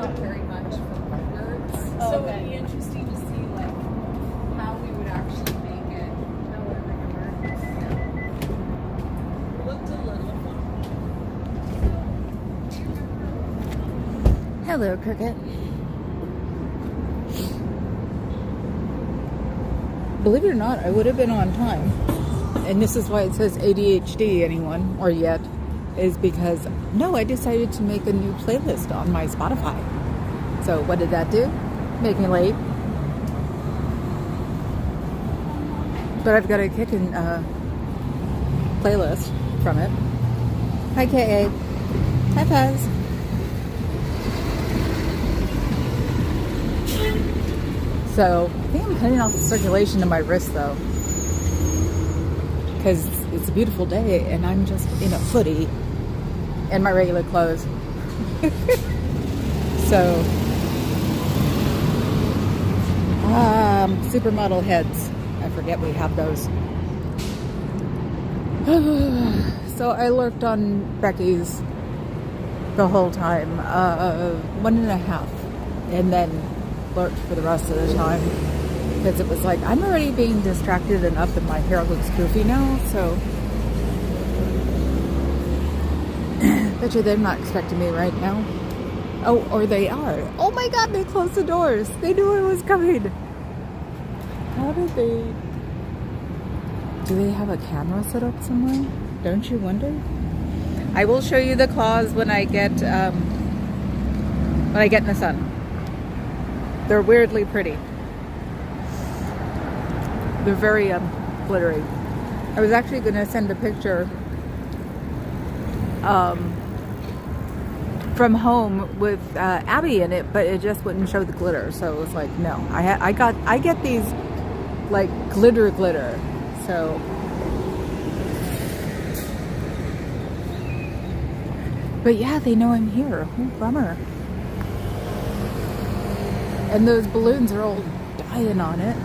not very much for words. Oh, So okay. it'd be interesting to see like how we would actually make it. How would it make it work? Yeah. It looked a little fun. Hello, Cricket. Believe it or not, I would have been on time. And this is why it says ADHD, anyone, or yet, is because, no, I decided to make a new playlist on my Spotify. So what did that do? Make me late. But I've got a kitten playlist from it. Hi, K.A. Hi, Paz. So I think I'm cutting off the circulation in my wrist, though, because it's a beautiful day and I'm just in a hoodie and my regular clothes. So supermodel heads, I forget we have those. So I lurked on Becky's the whole time, 1.5, and then lurked for the rest of the time because it was like I'm already being distracted enough and my hair looks goofy now, so bet you they're not expecting me right now. Oh, or they are. Oh my god, they closed the doors. They knew I was coming. How did they? Do they have a camera set up somewhere? Don't you wonder? I will show you the claws when I get in the sun. They're weirdly pretty. They're very glittery. I was actually going to send a picture from home with Abby in it, but it just wouldn't show the glitter. So it was like, no. I get these like glitter. So but yeah, they know I'm here. Oh, bummer. And those balloons are all dying on it.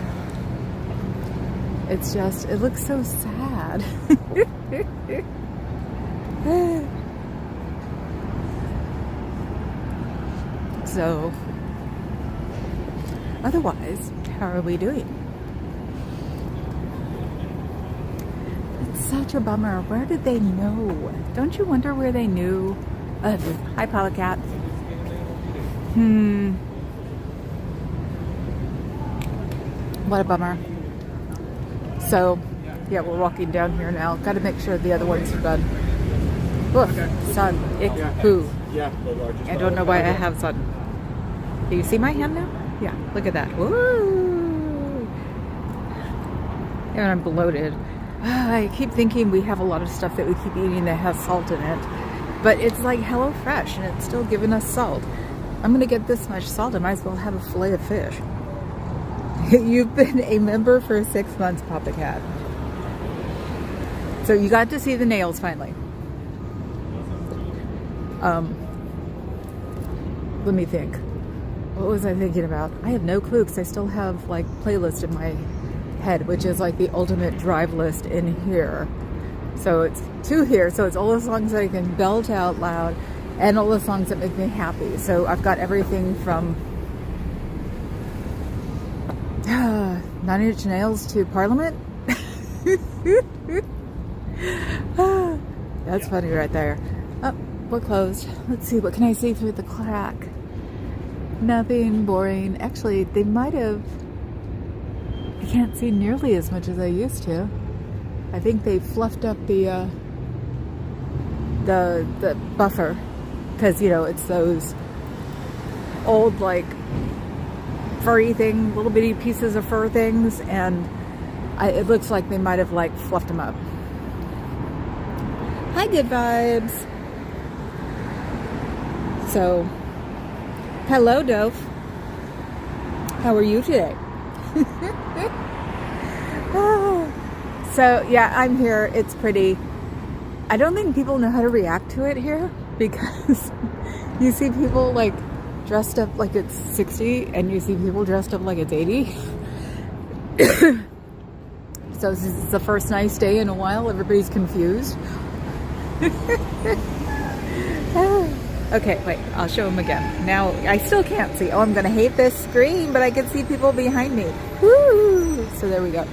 It's just, it looks so sad. So, otherwise, how are we doing? It's such a bummer. Where did they know? Don't you wonder where they knew? Hi, Polycat. What a bummer. So, yeah, we're walking down here now. Got to make sure the other ones are done. Oof, sun, ick, poo. I don't know why I have sun. Do you see my hand now? Yeah, look at that. Woo! And I'm bloated. I keep thinking we have a lot of stuff that we keep eating that has salt in it. But it's like HelloFresh and it's still giving us salt. I'm going to get this much salt. I might as well have a fillet of fish. You've been a member for 6 months, Papa Cat. So you got to see the nails finally. Let me think. What was I thinking about? I have no clue because I still have like playlist in my head, which is like the ultimate drive list in here. So it's 2 here. So it's all the songs that I can belt out loud and all the songs that make me happy. So I've got everything from 9 Inch Nails to Parliament. That's funny right there. Oh, we're closed. Let's see, what can I see through the crack? Nothing. Boring. Actually, they might have... I can't see nearly as much as I used to. I think they fluffed up the buffer. Because, you know, it's those old, like, furry thing, little bitty pieces of fur things, and it looks like they might have like fluffed them up. Hi, good vibes. So, hello, Dove. How are you today? So yeah, I'm here. It's pretty. I don't think people know how to react to it here because you see people like dressed up like it's 60 and you see people dressed up like it's 80. So this is the first nice day in a while. Everybody's confused. Okay, wait, I'll show them again. Now, I still can't see. Oh, I'm going to hate this screen, but I can see people behind me. Woo! So there we go.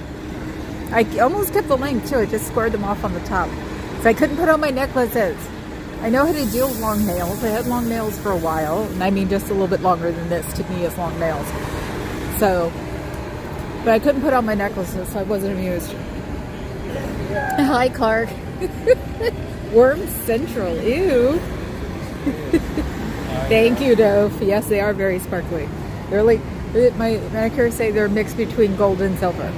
I almost kept the length, too. I just squared them off on the top. So I couldn't put on my necklaces. I know how to deal with long nails. I had long nails for a while. And I mean, just a little bit longer than this to me is long nails. So, but I couldn't put on my necklaces, so I wasn't amused. Hi, Clark. Worm Central. Ew. Thank you, Dove. Yes, they are very sparkly. They're like, my manicure say they're mixed between gold and silver.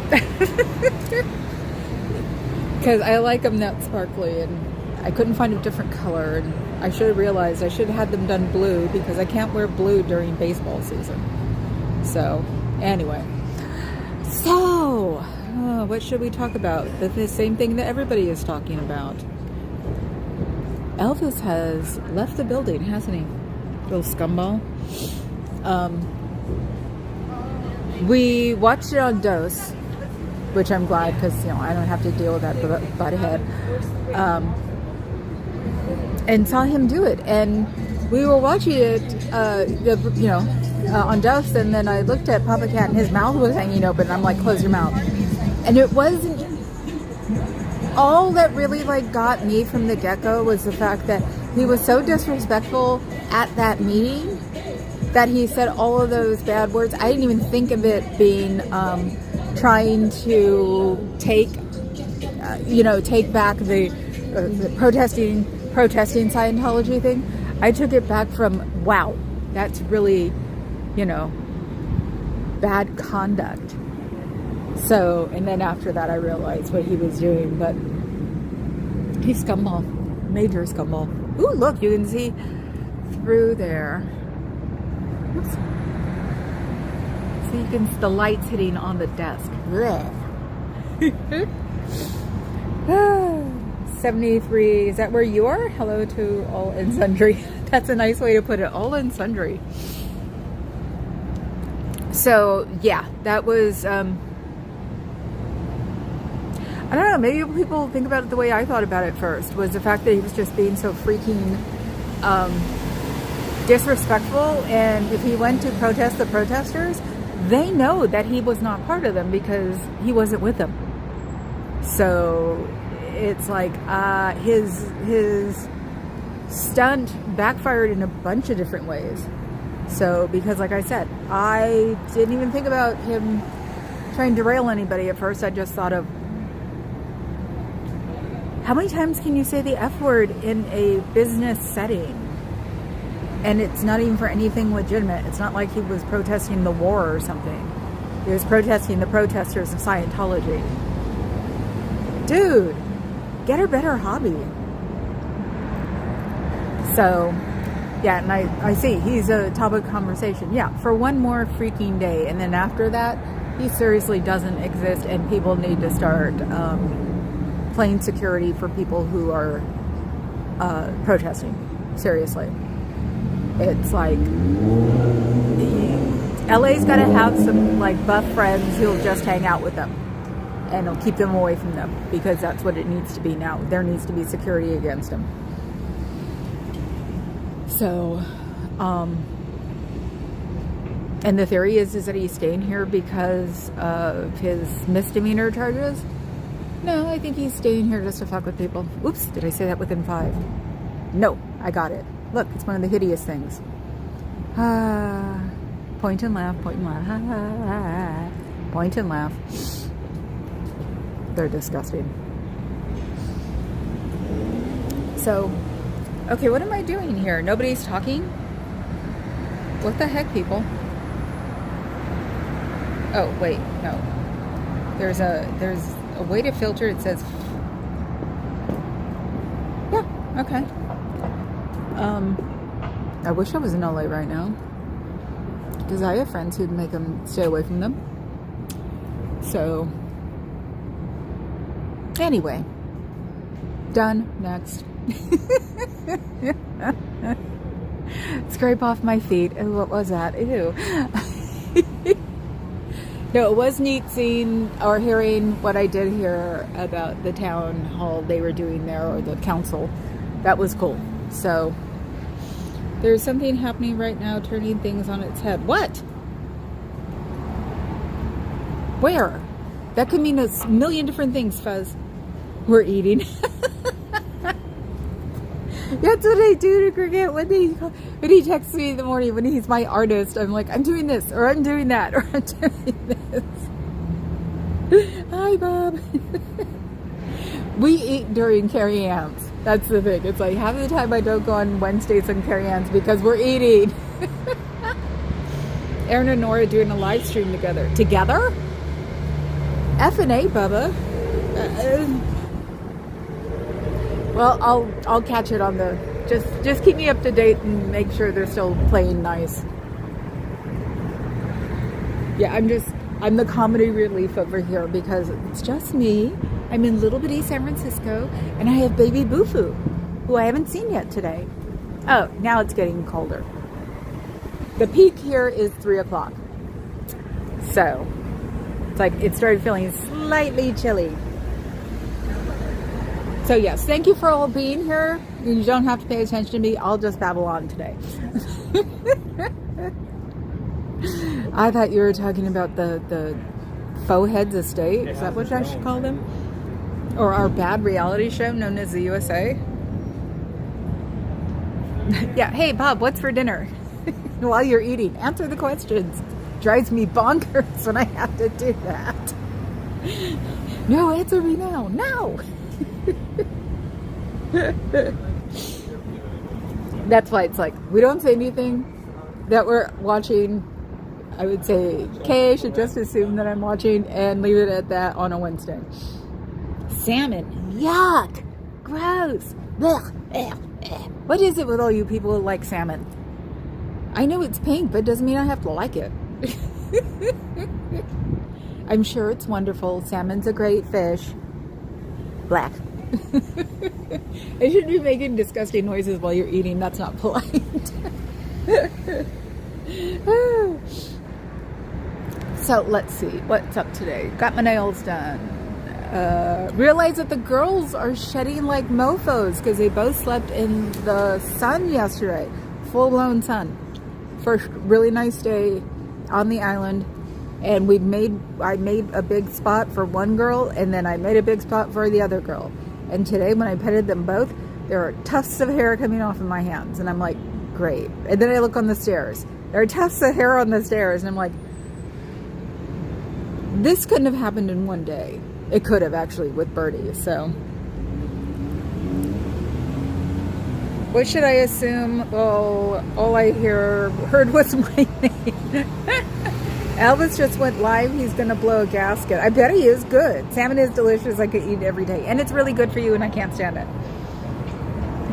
Because I like them that sparkly, and I couldn't find a different color, and I should have realized I should have had them done blue because I can't wear blue during baseball season. So, anyway. So, what should we talk about? The same thing that everybody is talking about. Elvis has left the building, hasn't he? Little scumball. We watched it on Dose, which I'm glad because, you know, I don't have to deal with that butt ahead. And saw him do it. And we were watching it, on Dose, and then I looked at Papa Cat and his mouth was hanging open. And I'm like, close your mouth. And it wasn't... All that really got me from the get-go was the fact that he was so disrespectful at that meeting that he said all of those bad words. I didn't even think of it being trying to take back the protesting Scientology thing. I took it back from, wow, that's really, bad conduct. So, and then after that I realized what he was doing, but he's scumball. Major scumball. Ooh, look, you can see through there. Oops. So you can see the lights hitting on the desk. 73, is that where you are? Hello to all and sundry. That's a nice way to put it, all and sundry. So, yeah, that was... I don't know, maybe people think about it the way I thought about it first, was the fact that he was just being so freaking disrespectful, and if he went to protest the protesters, they know that he was not part of them because he wasn't with them. So it's like his stunt backfired in a bunch of different ways. So, because like I said, I didn't even think about him trying to derail anybody at first. I just thought of, how many times can you say the F word in a business setting? And it's not even for anything legitimate. It's not like he was protesting the war or something. He was protesting the protesters of Scientology. Dude, get a better hobby. So, yeah, and I see he's a topic of conversation. Yeah, for one more freaking day. And then after that, he seriously doesn't exist, and people need to start... playing security for people who are protesting. Seriously. It's like LA's got to have some buff friends who'll just hang out with them and it'll keep them away from them, because that's what it needs to be now. There needs to be security against them. So and the theory is that he's staying here because of his misdemeanor charges. No, I think he's staying here just to fuck with people. Oops, did I say that within 5? No, I got it. Look, it's one of the hideous things. Point and laugh, point and laugh. Point and laugh. They're disgusting. So, okay, what am I doing here? Nobody's talking? What the heck, people? Oh, wait, no. There's a way to filter. It says, yeah, okay. I wish I was in LA right now, because I have friends who'd make them stay away from them. So anyway, done. Next. Scrape off my feet. Oh, what was that? Ew. No, it was neat seeing or hearing what I did hear about the town hall they were doing there, or the council. That was cool. So, There's something happening right now, turning things on its head. What? Where? That could mean a million different things, Fuzz. We're eating. That's what I do to Cricket when he texts me in the morning when he's my artist. I'm like, I'm doing this, or I'm doing that, or I'm doing this. Hi, Bob. We eat during Carrie Ann's. That's the thing. It's like half of the time I don't go on Wednesdays on Carrie Ann's because we're eating. Aaron and Nora doing a live stream together. Together? F&A, Bubba. Well, I'll catch it on the... Just keep me up to date and make sure they're still playing nice. Yeah, I'm the comedy relief over here because it's just me. I'm in little bitty San Francisco and I have baby Bufu, who I haven't seen yet today. Oh, now it's getting colder. The peak here is 3 o'clock. So, it's like it started feeling slightly chilly. So yes, thank you for all being here. You don't have to pay attention to me. I'll just babble on today. I thought you were talking about the faux heads estate. Is that what I should call them? Or our bad reality show known as the USA? Yeah, hey Bob, what's for dinner? While you're eating, answer the questions. Drives me bonkers when I have to do that. No, answer me now. No! That's why it's like, we don't say anything that we're watching. I would say Kay should just assume that I'm watching and leave it at that on a Wednesday. Salmon, yuck, gross. Blech, what is it with all you people who like salmon? I know it's pink, but it doesn't mean I have to like it. I'm sure it's wonderful. Salmon's a great fish. Black. I shouldn't be making disgusting noises while you're eating. That's not polite. So let's see. What's up today? Got my nails done. Realized that the girls are shedding like mofos because they both slept in the sun yesterday. Full-blown sun. First really nice day on the island. And I made a big spot for one girl, and then I made a big spot for the other girl. And today, when I petted them both, there are tufts of hair coming off of my hands. And I'm like, great. And then I look on the stairs. There are tufts of hair on the stairs. And I'm like, this couldn't have happened in one day. It could have, actually, with Birdie. So, what should I assume? Well, all I heard was my name. Elvis just went live. He's going to blow a gasket. I bet he is good. Salmon is delicious. I could eat it every day. And it's really good for you, and I can't stand it.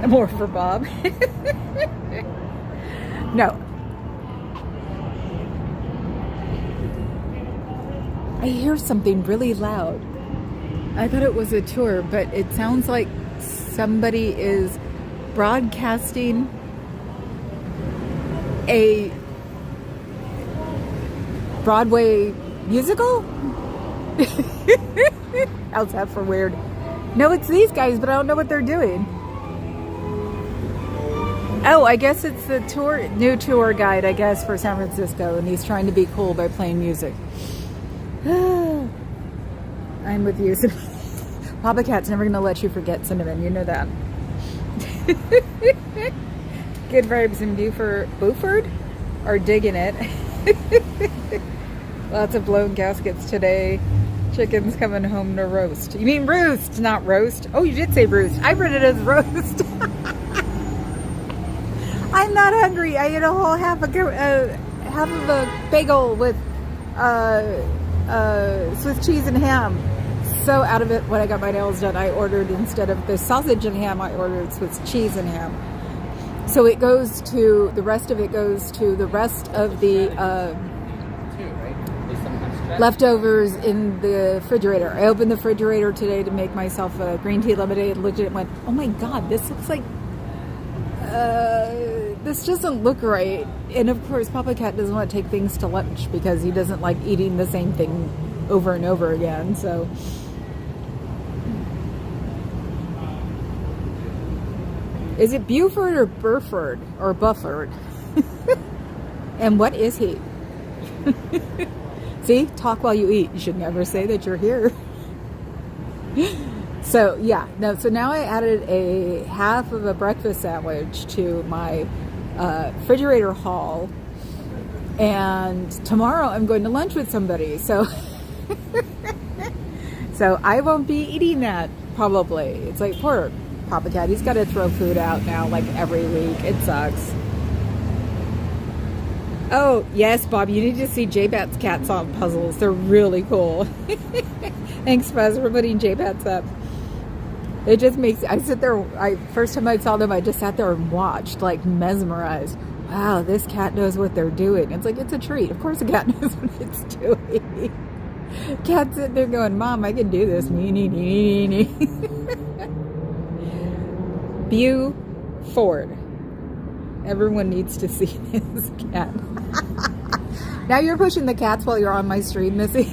More for Bob. No. I hear something really loud. I thought it was a tour, but it sounds like somebody is broadcasting a Broadway musical? How's that for weird? No, it's these guys, but I don't know what they're doing. Oh, I guess it's the new tour guide, I guess, for San Francisco, and he's trying to be cool by playing music. I'm with you. Papa Cat's never going to let you forget Cinnamon. You know that. Good vibes in Buford are digging it. Lots of blown gaskets today. Chicken's coming home to roast. You mean roost, not roast. Oh, you did say roost. I read it as roast. I'm not hungry. I ate a whole half of a bagel with Swiss cheese and ham. So out of it, when I got my nails done, I ordered, instead of the sausage and ham, I ordered Swiss cheese and ham. So it goes to, the rest of it goes to the rest of the leftovers in the refrigerator. I opened the refrigerator today to make myself a green tea lemonade, looked at it and went, oh my God, this looks like, this doesn't look right. And of course, Papa Cat doesn't want to take things to lunch because he doesn't like eating the same thing over and over again. So Is it Buford or Burford or Bufford? And what is he? See, talk while you eat. You should never say that you're here. So yeah, no. So now I added a half of a breakfast sandwich to my refrigerator haul, and tomorrow I'm going to lunch with somebody. So, so I won't be eating that probably. It's like poor Papa Cat. He's got to throw food out now like every week. It sucks. Oh, yes, Bob, you need to see J-Bat's cat solve puzzles. They're really cool. Thanks, Buzz, for putting J-Bats up. It just makes, I sit there, first time I saw them, I just sat there and watched, like mesmerized. Wow, this cat knows what they're doing. It's like, it's a treat. Of course a cat knows what it's doing. Cat's sitting there going, Mom, I can do this. Buford. Everyone needs to see this cat. Now you're pushing the cats while you're on my stream, Missy.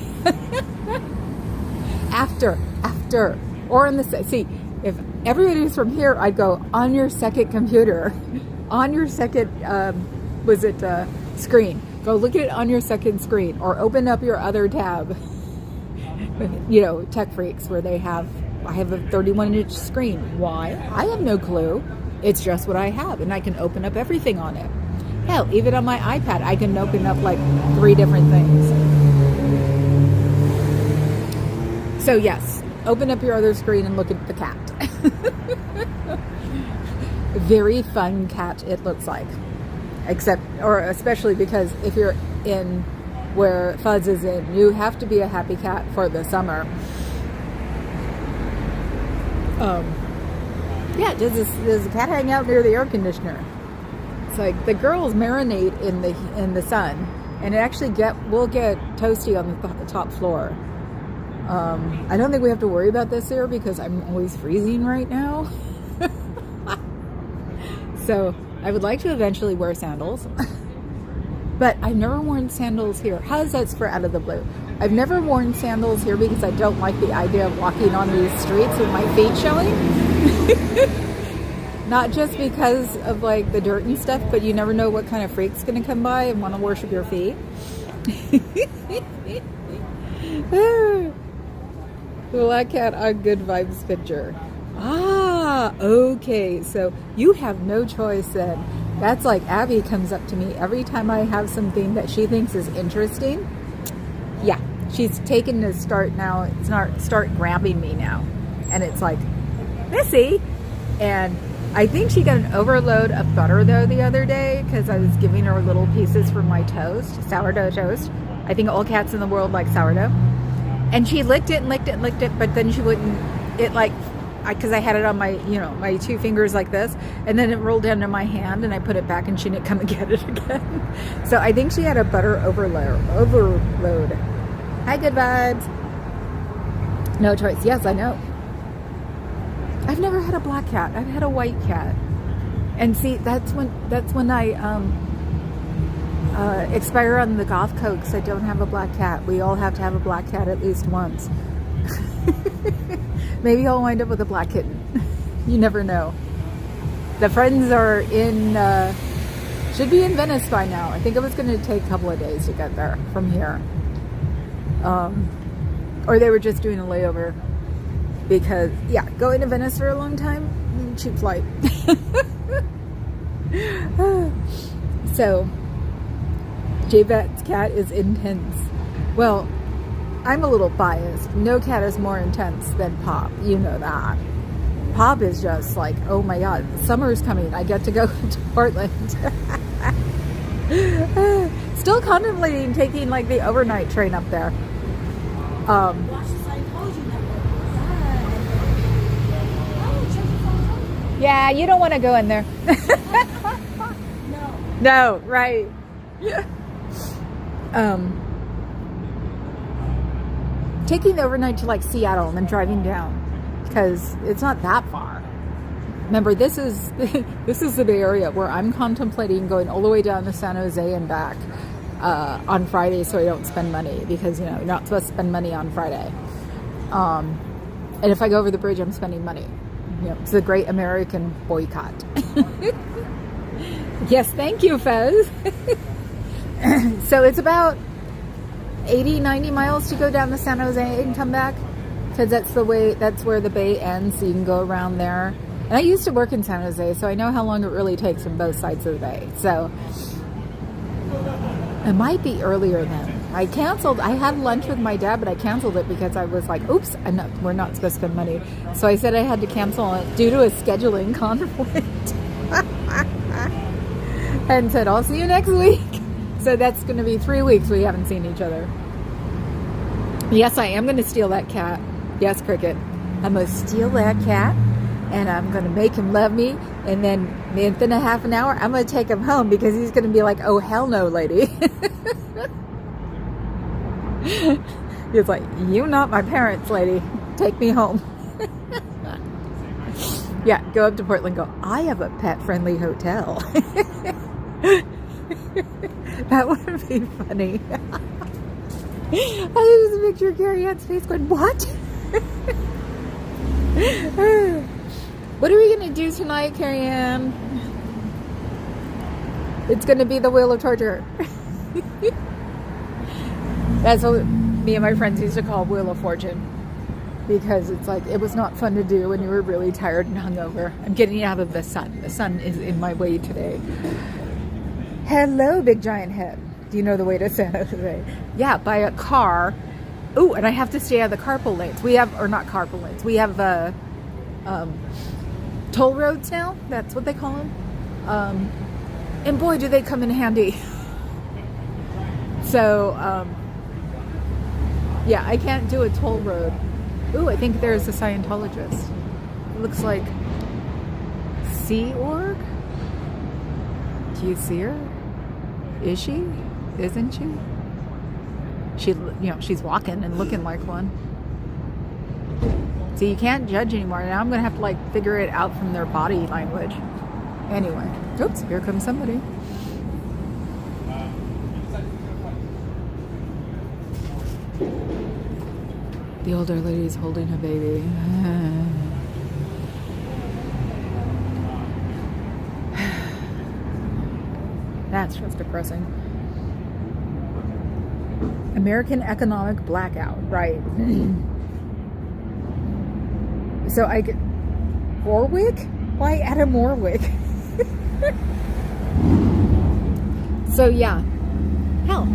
after, or in the, see, if everybody was from here, I'd go on your second computer, on your second, screen. Go look at it on your second screen, or open up your other tab. You know, Tech Freaks, where I have a 31-inch screen. Why? I have no clue. It's just what I have, and I can open up everything on it. Hell, even on my iPad, I can open up like 3 different things. So yes, open up your other screen and look at the cat. Very fun cat it looks like. Except, or especially because if you're in where Fuzz is in, you have to be a happy cat for the summer. Yeah, does the cat hang out near the air conditioner? It's like the girls marinate in the sun, and it actually will get toasty on the top floor. I don't think we have to worry about this here because I'm always freezing right now. So I would like to eventually wear sandals, but I've never worn sandals here. How's that for out of the blue? I've never worn sandals here because I don't like the idea of walking on these streets with my feet showing. Not just because of like the dirt and stuff, but you never know what kind of freak's gonna come by and want to worship your feet. Black cat on good vibes picture. Ah, okay. So you have no choice then. That's like Abby comes up to me every time I have something that she thinks is interesting. Yeah, she's taken to start grabbing me now. And it's like, Missy. And I think she got an overload of butter though the other day because I was giving her little pieces for my toast, sourdough toast. I think all cats in the world like sourdough. And she licked it and licked it and licked it, but then she wouldn't, because I had it on my, my 2 fingers like this, and then it rolled down to my hand and I put it back and she didn't come and get it again. So I think she had a butter overload. Hi, good vibes. No choice. Yes, I know. I've never had a black cat. I've had a white cat. And see, that's when I expire on the goth cokes. I don't have a black cat. We all have to have a black cat at least once. Maybe I'll wind up with a black kitten. You never know. The friends are should be in Venice by now. I think it was going to take a couple of days to get there from here. Or they were just doing a layover. Because, yeah, going to Venice for a long time, cheap flight. So, J-Bat's cat is intense. Well, I'm a little biased. No cat is more intense than Pop. You know that. Pop is just like, oh my God, summer's coming. I get to go to Portland. Still contemplating taking like the overnight train up there. Watch the Scientology network. Yeah, you don't want to go in there. No, right. Taking the overnight to like Seattle and then driving down because it's not that far. Remember, this is the Bay Area where I'm contemplating going all the way down to San Jose and back on Friday so I don't spend money because you're not supposed to spend money on Friday. And if I go over the bridge, I'm spending money. Yep, it's the Great American Boycott. Yes, thank you, Fez. So it's about 80, 90 miles to go down to San Jose and come back. Because that's where the bay ends, so you can go around there. And I used to work in San Jose, so I know how long it really takes from both sides of the bay. So it might be earlier then. I had lunch with my dad, but I canceled it because I was like, oops, we're not supposed to spend money. So I said I had to cancel it due to a scheduling conflict. And said, I'll see you next week. So that's going to be 3 weeks we haven't seen each other. Yes, I am going to steal that cat. Yes, Cricket. I'm going to steal that cat, and I'm going to make him love me, and then within a half an hour, I'm going to take him home because he's going to be like, oh, hell no, lady. He's like, you not my parents, lady. Take me home. Yeah, go up to Portland and go, I have a pet-friendly hotel. That would be funny. I just picture Carrie Ann's face going, what? What are we going to do tonight, Carrie Ann? It's going to be the Wheel of Torture. That's what me and my friends used to call Wheel of Fortune. Because it's like, it was not fun to do when you were really tired and hungover. I'm getting out of the sun. The sun is in my way today. Hello, big giant head. Do you know the way to San Jose? Yeah, by a car. Oh, and I have to stay out of the carpool lanes. We have, or not carpool lanes. We have toll roads now. That's what they call them. And boy, do they come in handy. So, yeah, I can't do a toll road. Ooh, I think there's a Scientologist. It looks like Sea Org. Do you see her? Is she? Isn't she? She's walking and looking like one. So you can't judge anymore. Now I'm going to have to figure it out from their body language. Anyway. Oops, here comes somebody. The older lady's holding her baby. That's just depressing. American economic blackout, right? So I get Warwick? Why Adam Warwick? So yeah, hell,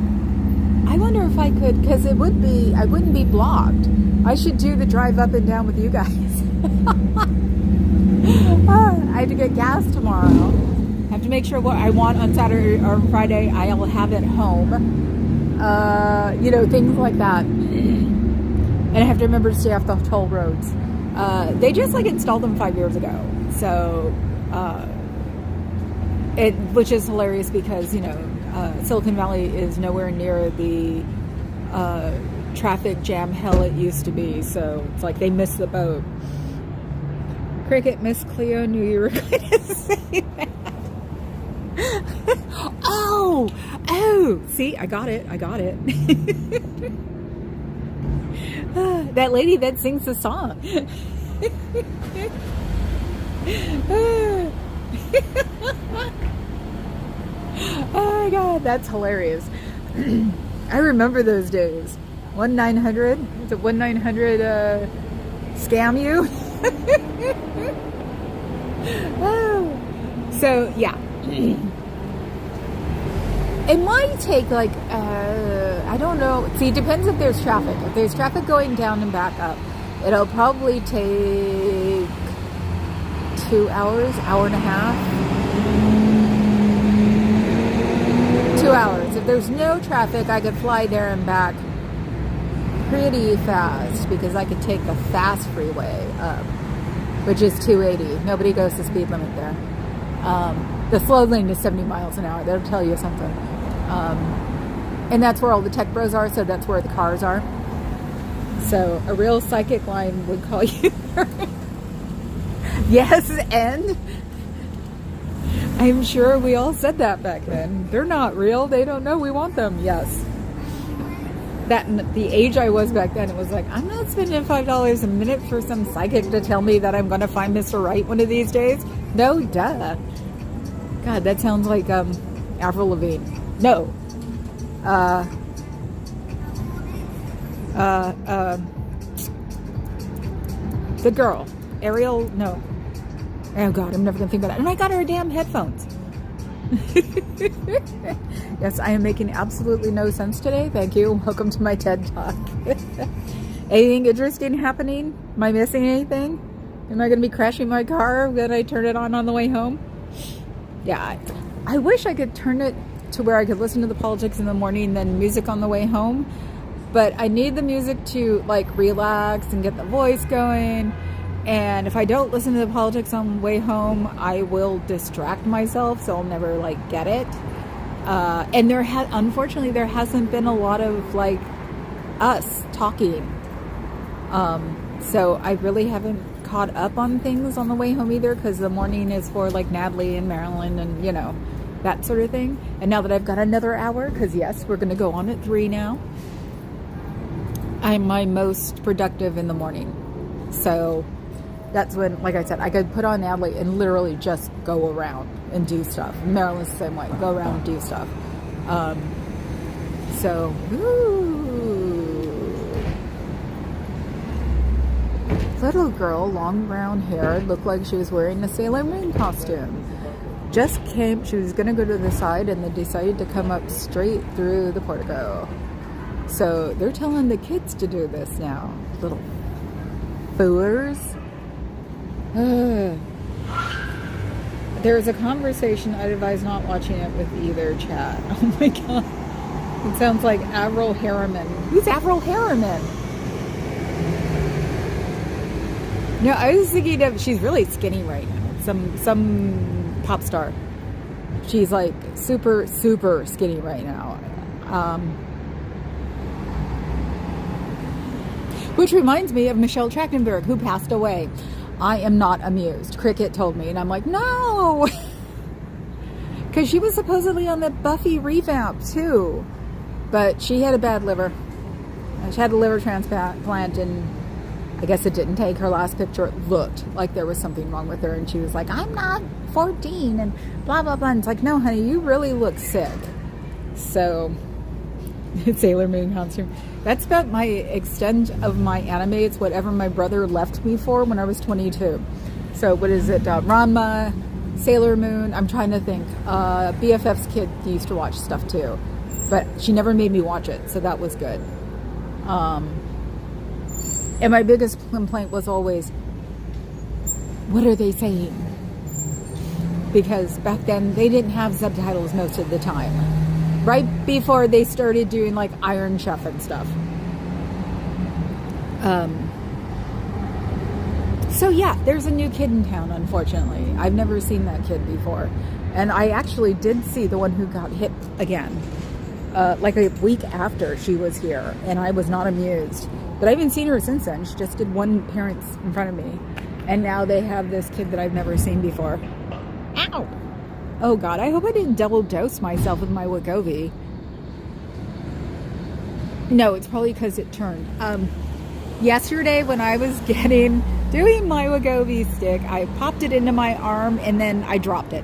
I wonder if I could, because I wouldn't be blocked. I should do the drive up and down with you guys. I have to get gas tomorrow. I have to make sure what I want on Saturday or Friday, I'll have at home. Things like that. And I have to remember to stay off the toll roads. They just installed them 5 years ago. So, which is hilarious because, Silicon Valley is nowhere near the traffic jam hell it used to be. So it's like they missed the boat. Cricket, Miss Cleo knew you were going to say that. Oh, see, I got it. That lady that sings the song. Oh my God, that's hilarious. I remember those days. 1-900, is it 1-900 scam you? Oh. So yeah. It might take I don't know. See, it depends if there's traffic. If there's traffic going down and back up, it'll probably take 2 hours, hour and a half. 2 hours. If there's no traffic, I could fly there and back pretty fast because I could take the fast freeway up, which is 280. Nobody goes the speed limit there. The slow lane is 70 miles an hour. That'll tell you something. And that's where all the tech bros are, so that's where the cars are. So a real psychic line would call you. Yes, and I'm sure we all said that back then. They're not real. They don't know we want them. Yes. that the age I was back then, it was like, I'm not spending $5 a minute for some psychic to tell me that I'm going to find Mr. Right one of these days. No, duh. God, that sounds like Avril Lavigne. No. The girl. Ariel, no. Oh God, I'm never going to think about it. And I got her damn headphones. Yes, I am making absolutely no sense today. Thank you. Welcome to my TED Talk. Anything interesting happening? Am I missing anything? Am I going to be crashing my car when I turn it on the way home? Yeah, I wish I could turn it to where I could listen to the politics in the morning, then music on the way home. But I need the music to like relax and get the voice going. And if I don't listen to the politics on the way home, I will distract myself, so I'll never like get it. And unfortunately, there hasn't been a lot of like us talking. So I really haven't caught up on things on the way home either, because the morning is for like Natalie and Marilyn and, you know, that sort of thing. And now that I've got another hour, because yes, we're going to go on at 3 now, I'm my most productive in the morning. So that's when, like I said, I could put on Natalie and literally just go around and do stuff. Marilyn's the same way. Go around and do stuff. So, little girl, long brown hair, looked like she was wearing a Sailor Moon costume. Just came, she was going to go to the side and then decided to come up straight through the portico. So they're telling the kids to do this now. Little foolers. There's a conversation, I'd advise not watching it with either chat. Oh my God. It sounds like Avril Harriman. Who's Avril Harriman? No, I was thinking of, she's really skinny right now. Some pop star. She's like super, super skinny right now. Which reminds me of Michelle Trachtenberg, who passed away. I am not amused. Cricket told me, and I'm like, no! Because she was supposedly on the Buffy revamp, too. But she had a bad liver. She had a liver transplant, and I guess it didn't take. Her last picture, it looked like there was something wrong with her, and she was like, I'm not 14, and blah, blah, blah. And it's like, no, honey, you really look sick. So, Sailor Moon costume. That's about my extent of my anime. It's whatever my brother left me for when I was 22. So what is it? Ranma, Sailor Moon. I'm trying to think. BFF's kid used to watch stuff too, but she never made me watch it, so that was good. And my biggest complaint was always, what are they saying? Because back then they didn't have subtitles most of the time. Right before they started doing like Iron Chef and stuff. So yeah, there's a new kid in town, unfortunately. I've never seen that kid before. And I actually did see the one who got hit again. Like a week after she was here. And I was not amused. But I haven't seen her since then. She just did one appearance in front of me. And now they have this kid that I've never seen before. Ow! Oh God, I hope I didn't double dose myself with my Wegovy. No, it's probably because it turned. Yesterday when I was doing my Wegovy stick, I popped it into my arm and then I dropped it.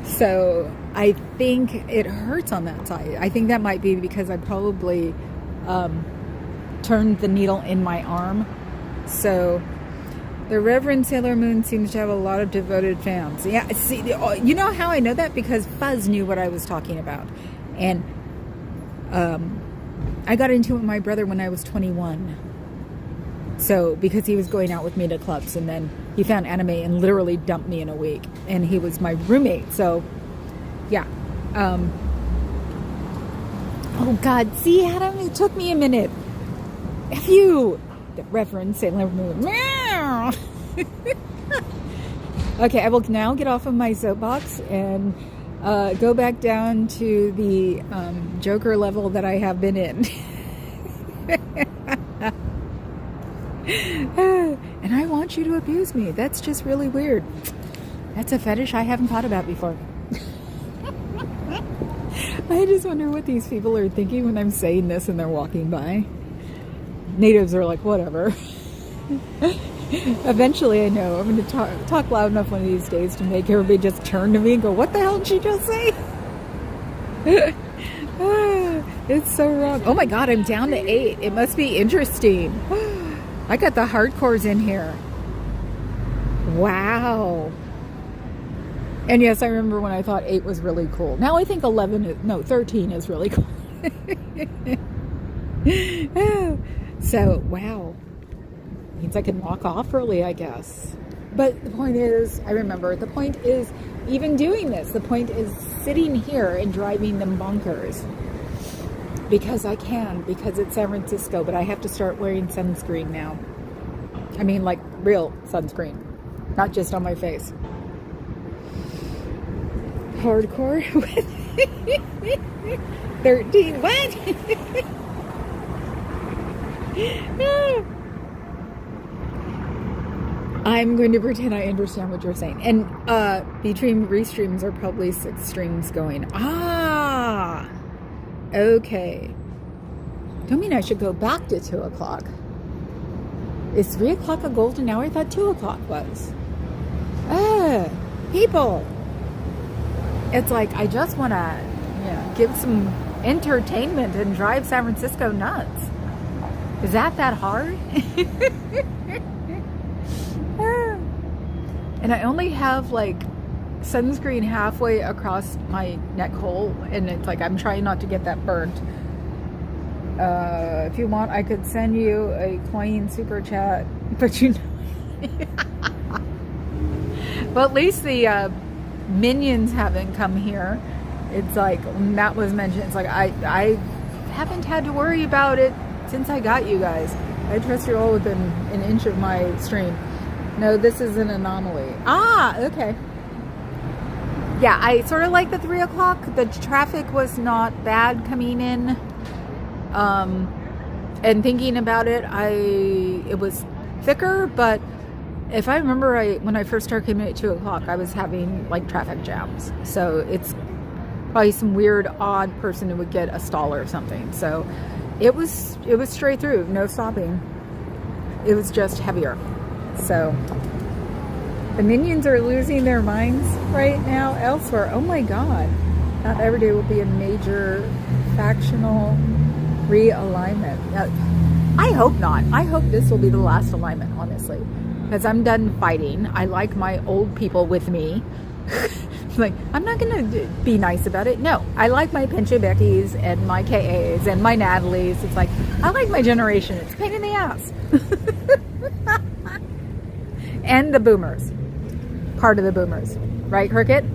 So I think it hurts on that side. I think that might be because I probably turned the needle in my arm. So the Reverend Sailor Moon seems to have a lot of devoted fans. Yeah, see, you know how I know that? Because Fuzz knew what I was talking about. And I got into it with my brother when I was 21. So, because he was going out with me to clubs, and then he found anime and literally dumped me in a week. And he was my roommate, so, yeah. Oh, God, see, Adam, it took me a minute. F you, the Reverend Sailor Moon. Okay, I will now get off of my soapbox and go back down to the Joker level that I have been in. And I want you to abuse me. That's just really weird. That's a fetish I haven't thought about before. I just wonder what these people are thinking when I'm saying this and they're walking by. Natives are like, whatever. Eventually, I know I'm going to talk loud enough one of these days to make everybody just turn to me and go, what the hell did she just say? It's so wrong. Oh my God, I'm down to 8. It must be interesting. I got the hardcores in here. Wow. And yes, I remember when I thought 8 was really cool. Now I think 13 is really cool. So, wow. Means I can walk off early, I guess. But the point is, I remember, the point is even doing this. The point is sitting here and driving them bonkers. Because I can, because it's San Francisco, but I have to start wearing sunscreen now. I mean, like real sunscreen, not just on my face. Hardcore. 13. What? I'm going to pretend I understand what you're saying. And between restreams are probably 6 streams going. Ah, okay. Don't mean I should go back to 2 o'clock. Is 3 o'clock a golden hour? I thought 2 o'clock was. People. It's like, I just want to, give some entertainment and drive San Francisco nuts. Is that hard? And I only have like sunscreen halfway across my neck hole, and it's like I'm trying not to get that burnt. If you want, I could send you a coin super chat, but well, at least the minions haven't come here. It's like, when that was mentioned, it's like I haven't had to worry about it since I got you guys. I trust you're all within an inch of my stream. No, this is an anomaly. Ah, okay. Yeah, I sort of like the 3 o'clock. The traffic was not bad coming in. And thinking about it, it was thicker, but if I remember right, when I first started coming at 2 o'clock, I was having like traffic jams. So it's probably some weird, odd person who would get a stall or something. So it was straight through, no stopping. It was just heavier. So the minions are losing their minds right now elsewhere. Oh my God. Not every day will be a major factional realignment. I hope not. I hope this will be the last alignment, honestly. Because I'm done fighting. I like my old people with me. Like, I'm not going to be nice about it. No, I like my Pinche Beckys and my KAs and my Natalies. It's like, I like my generation. It's a pain in the ass. And the boomers. Part of the boomers. Right, Cricket?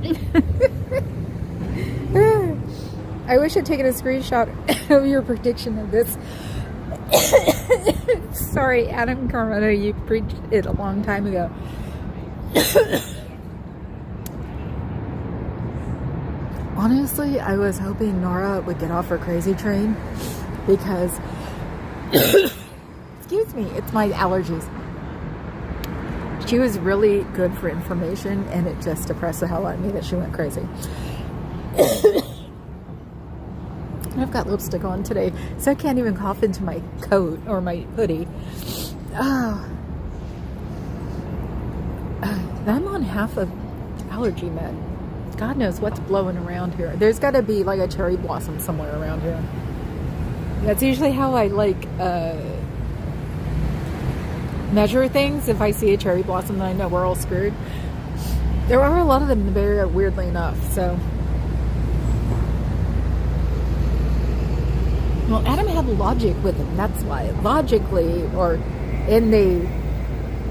I wish I'd taken a screenshot of your prediction of this. Sorry, Adam Carmona, you preached it a long time ago. Honestly, I was hoping Nora would get off her crazy train because, excuse me, it's my allergies. She was really good for information, and it just depressed the hell out of me that she went crazy. I've got lipstick on today, so I can't even cough into my coat or my hoodie. Oh. I'm on half of allergy med. God knows what's blowing around here. There's got to be like a cherry blossom somewhere around here. That's usually how I measure things. If I see a cherry blossom, then I know we're all screwed. There are a lot of them in the Bay Area, weirdly enough. So, well, Adam had logic with him. That's why. Logically, or in the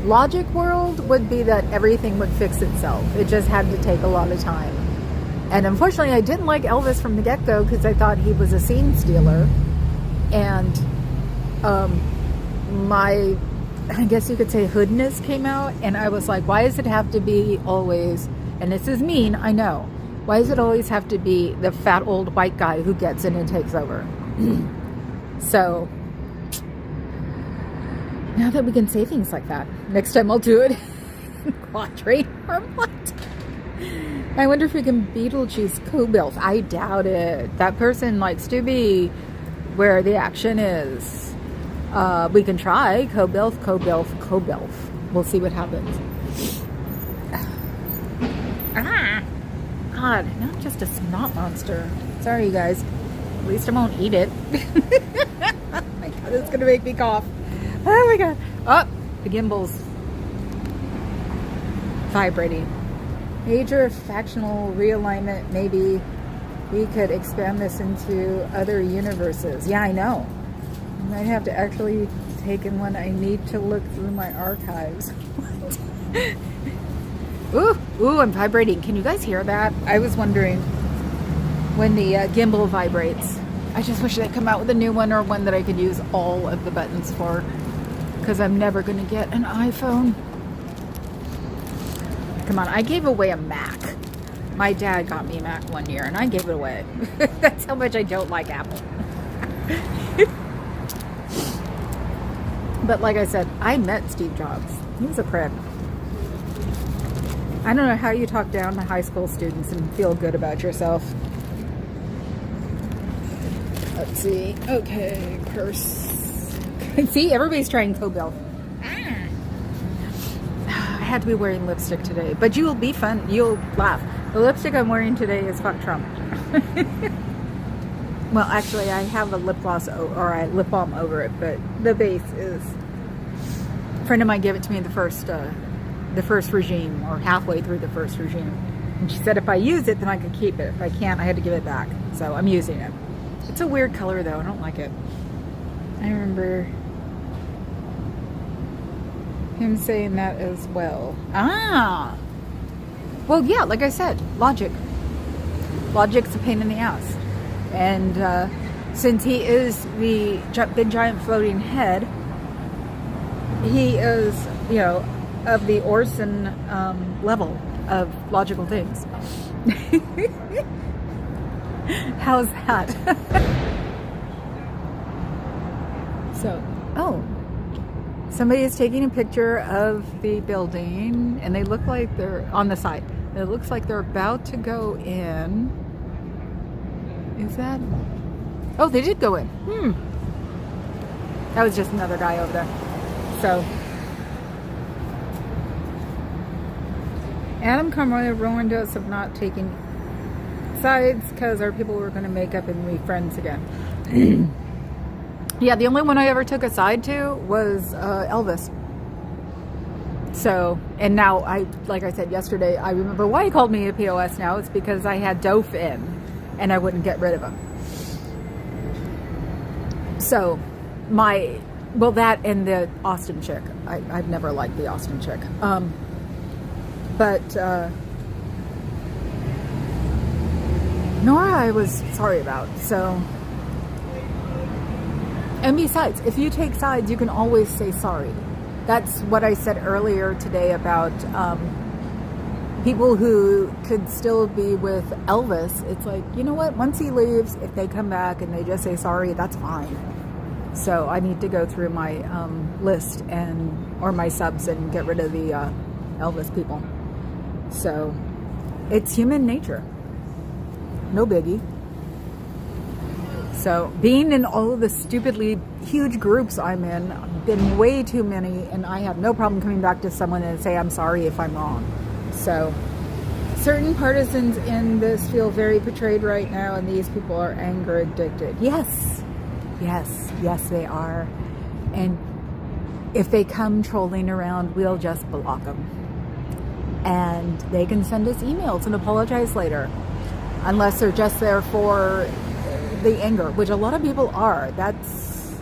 logic world, would be that everything would fix itself. It just had to take a lot of time. And unfortunately, I didn't like Elvis from the get-go because I thought he was a scene stealer. And my, I guess you could say, hoodness came out. And I was like, why does it have to be always, and this is mean, I know, why does it always have to be the fat old white guy who gets in and takes over? So, now that we can say things like that, next time I'll do it in quatrain or what? I wonder if we can Beetlejuice co-bilf. I doubt it. That person likes to be where the action is. We can try co-bilf, co-bilf, co-bilf. We'll see what happens. Ah, God, not just a snot monster. Sorry, you guys. At least I won't eat it. Oh my God, it's gonna make me cough. Oh my God. Oh, the gimbal's vibrating. Major factional realignment. Maybe we could expand this into other universes. Yeah, I know. I might have to actually take in one. I need to look through my archives. What? Ooh, I'm vibrating. Can you guys hear that? I was wondering when the gimbal vibrates. I just wish they'd come out with a new one, or one that I could use all of the buttons for, because I'm never going to get an iPhone. Come on, I gave away a Mac. My dad got me a Mac one year, and I gave it away. That's how much I don't like Apple. But like I said, I met Steve Jobs. He was a prick. I don't know how you talk down to high school students and feel good about yourself. Let's see. Okay, curse. See, everybody's trying co-bilf. I had to be wearing lipstick today, but you'll be fun. You'll laugh. The lipstick I'm wearing today is fuck Trump. Well, actually, I have a lip gloss or a lip balm over it, but the base is. A friend of mine gave it to me in the first regime, or halfway through the first regime, and she said if I use it, then I could keep it. If I can't, I had to give it back. So I'm using it. It's a weird color, though. I don't like it. I remember him saying that as well. Ah! Well, yeah, like I said, logic. Logic's a pain in the ass. And since he is the big giant floating head, he is, you know, of the Orson level of logical things. How's that? So, oh. Somebody is taking a picture of the building, and they look like they're on the side. It looks like they're about to go in. Is that? Oh, they did go in. That was just another guy over there. So, Adam Carmona warned us of not taking sides because our people were going to make up and be friends again. Yeah, the only one I ever took a side to was Elvis. So, and now like I said yesterday, I remember why he called me a POS now. It's because I had Dope in, and I wouldn't get rid of him. So, that and the Austin chick. I've never liked the Austin chick. But Nora, I was sorry about. So. And besides, if you take sides, you can always say sorry. That's what I said earlier today about people who could still be with Elvis. It's like, you know what? Once he leaves, if they come back and they just say sorry, that's fine. So I need to go through my list or my subs and get rid of the Elvis people. So it's human nature. No biggie. So, being in all of the stupidly huge groups I'm in, I've been way too many, and I have no problem coming back to someone and say I'm sorry if I'm wrong. So, certain partisans in this feel very betrayed right now, and these people are anger addicted. Yes, they are. And if they come trolling around, we'll just block them. And they can send us emails and apologize later, unless they're just there for the anger, which a lot of people are. That's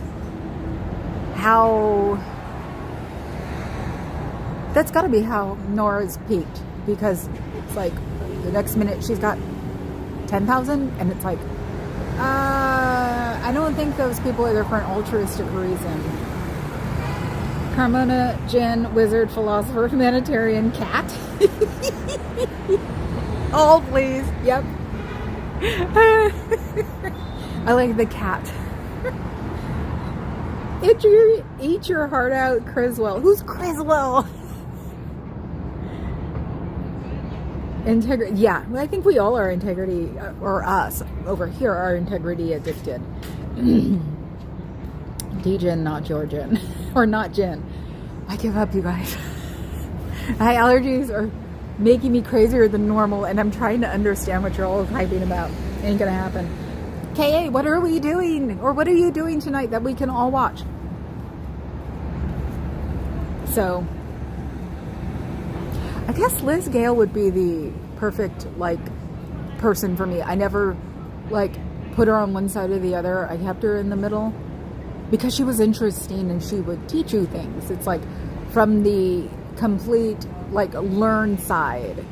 got to be how Nora's peaked, because it's like the next minute she's got 10,000, and it's like, I don't think those people are there for an altruistic reason. Carmona, Jen, wizard, philosopher, humanitarian, cat. Oh, please. Yep. I like the cat. Eat your heart out, Criswell. Who's Criswell? Integrity, yeah. Well, I think we all are integrity, or us over here are integrity addicted. D-Gin, not Georgian. Or not gin. I give up, you guys. My allergies are making me crazier than normal, and I'm trying to understand what you're all hyping about. Ain't gonna happen. KA, what are we doing? Or what are you doing tonight that we can all watch? So, I guess Liz Gale would be the perfect, like, person for me. I never, like, put her on one side or the other. I kept her in the middle because she was interesting and she would teach you things. It's like from the complete, like, learn side.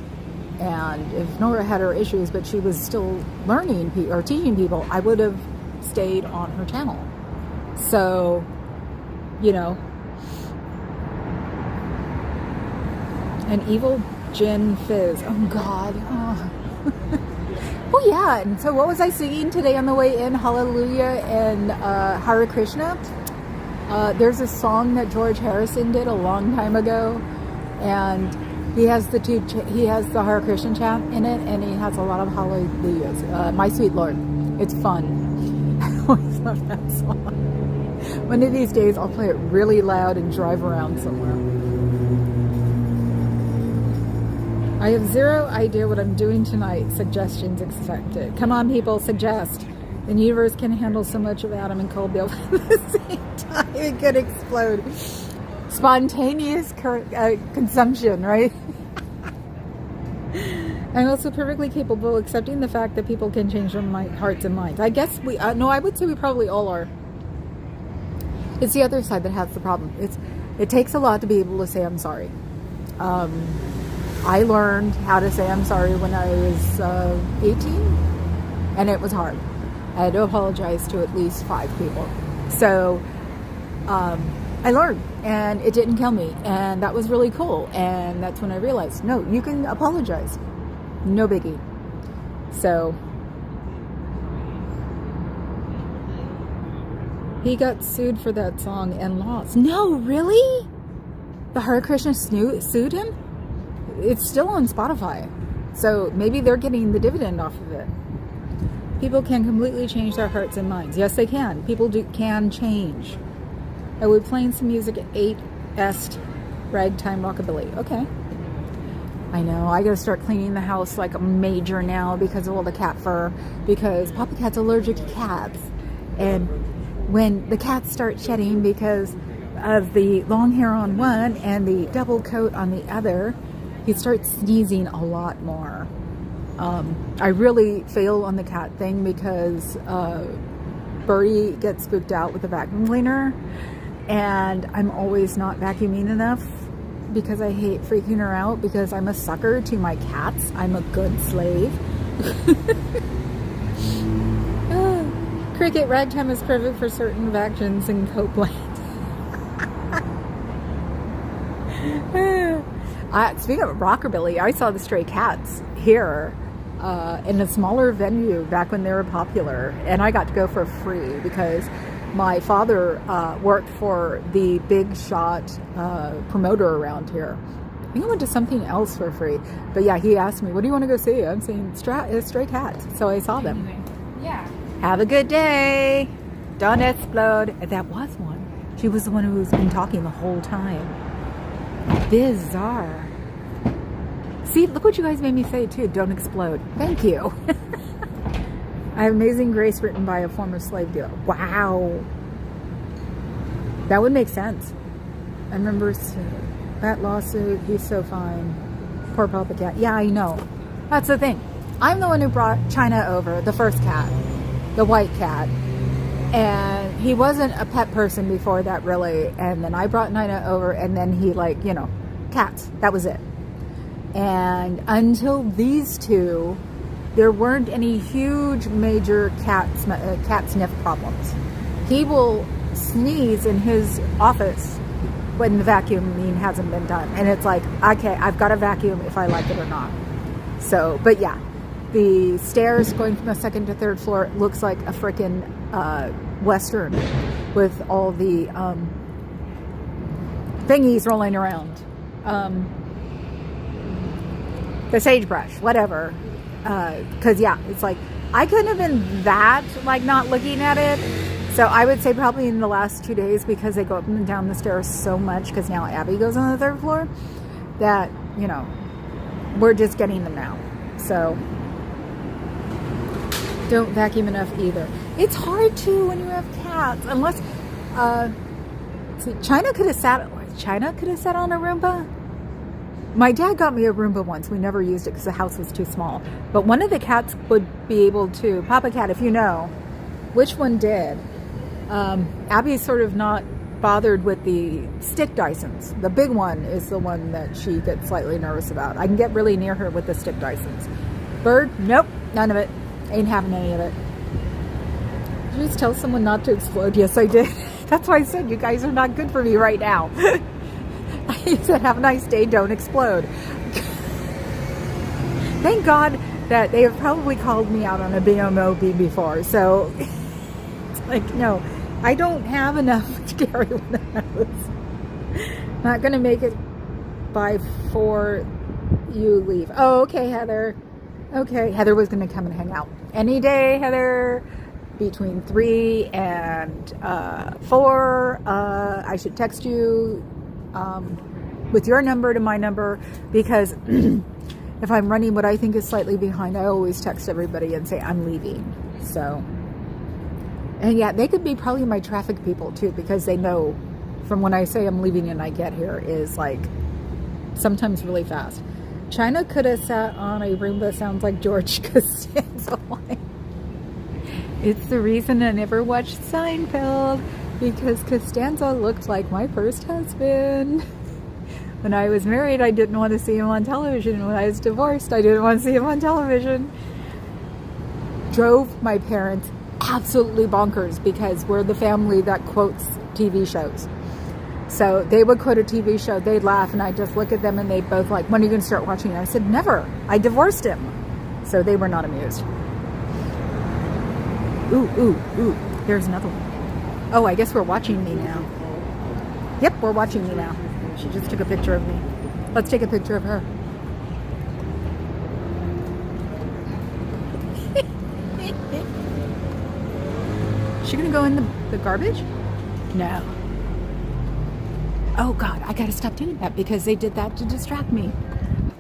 And if Nora had her issues, but she was still learning or teaching people, I would have stayed on her channel. So, you know, an evil gin fizz. Oh God. Oh. Oh yeah. And so what was I singing today on the way in? Hallelujah and Hare Krishna. There's a song that George Harrison did a long time ago, and he has the Hare Krishna chant in it, and he has a lot of hallelujahs. My Sweet Lord. It's fun. I always love that song. One of these days I'll play it really loud and drive around somewhere. I have zero idea what I'm doing tonight. Suggestions expected. Come on, people, suggest. The universe can handle so much of Adam and Colby at the same time. It could explode. Spontaneous consumption, right? I'm also perfectly capable of accepting the fact that people can change their hearts and minds. I guess we, no, I would say we probably all are. It's the other side that has the problem. It takes a lot to be able to say I'm sorry. I learned how to say I'm sorry when I was 18, and it was hard. I had to apologize to at least 5 people. So I learned, and it didn't kill me, and that was really cool. And that's when I realized, no, you can apologize. No biggie. So he got sued for that song and lost. No, really? The Hare Krishna sued him? It's still on Spotify, so maybe they're getting the dividend off of it. People can completely change their hearts and minds. Yes, they can. People can change. I would playing some music at 8 Est ragtime rockabilly. Okay. I know. I gotta start cleaning the house like a major now because of all the cat fur. Because Papa Cat's allergic to cats, and when the cats start shedding because of the long hair on one and the double coat on the other, he starts sneezing a lot more. I really fail on the cat thing because Birdie gets spooked out with the vacuum cleaner, and I'm always not vacuuming enough because I hate freaking her out because I'm a sucker to my cats. I'm a good slave. Cricket ragtime is perfect for certain vacuums in Copeland. Speaking of rockabilly, I saw the Stray Cats here in a smaller venue back when they were popular, and I got to go for free because my father worked for the big shot promoter around here. I think I went to something else for free, but yeah, he asked me, "What do you want to go see?" I'm saying Stray Cats, so I saw them. Yeah. Have a good day. Don't explode. That was one. She was the one who's been talking the whole time. Bizarre. See, look what you guys made me say too. Don't explode. Thank you. I have Amazing Grace written by a former slave dealer. Wow. That would make sense. I remember that lawsuit. He's so fine. Poor Papa Cat. Yeah, I know. That's the thing. I'm the one who brought China over, the first cat, the white cat. And he wasn't a pet person before that, really. And then I brought Nina over, and then he, like, you know, cats. That was it. And until these two, there weren't any huge major cat sniff problems. He will sneeze in his office when the vacuuming hasn't been done. And it's like, okay, I've got to vacuum if I like it or not. So, but yeah, the stairs going from the 2nd to 3rd floor looks like a frickin' Western with all the thingies rolling around. the sagebrush, whatever. Because yeah, it's like I couldn't have been that like not looking at it. So I would say probably in the last 2 days, because they go up and down the stairs so much, because now Abby goes on the 3rd floor, that, you know, we're just getting them now. So don't vacuum enough either. It's hard to when you have cats, unless see, China could have sat on a Roomba. My dad got me a Roomba once. We never used it because the house was too small. But one of the cats would be able to, Papa Cat, if you know, which one did. Abby's sort of not bothered with the stick Dysons. The big one is the one that she gets slightly nervous about. I can get really near her with the stick Dysons. Bird, nope, none of it. Ain't having any of it. Did you just tell someone not to explode? Yes, I did. That's why I said you guys are not good for me right now. I said, have a nice day, don't explode. Thank God that they have probably called me out on a BMOB before. So, it's like, no, I don't have enough to carry one of those. Not going to make it by 4 you leave. Oh, okay, Heather. Okay, Heather was going to come and hang out. Any day, Heather, between 3 and 4, I should text you with your number to my number, because if I'm running what I think is slightly behind, I always text everybody and say I'm leaving. So, and yeah, they could be probably my traffic people too, because they know from when I say I'm leaving and I get here is like sometimes really fast. China could have sat on a Roomba sounds like George Costanza line. It's the reason I never watched Seinfeld, because Costanza looked like my first husband. When I was married, I didn't want to see him on television. When I was divorced, I didn't want to see him on television. Drove my parents absolutely bonkers, because we're the family that quotes TV shows. So they would quote a TV show, they'd laugh, and I'd just look at them and they'd both like, when are you going to start watching it? I said, never. I divorced him. So they were not amused. Ooh, ooh, ooh. There's another one. Oh, I guess we're watching me now. Yep, we're watching me now. She just took a picture of me. Let's take a picture of her. Is she going to go in the garbage? No. Oh God, I gotta stop doing that, because they did that to distract me.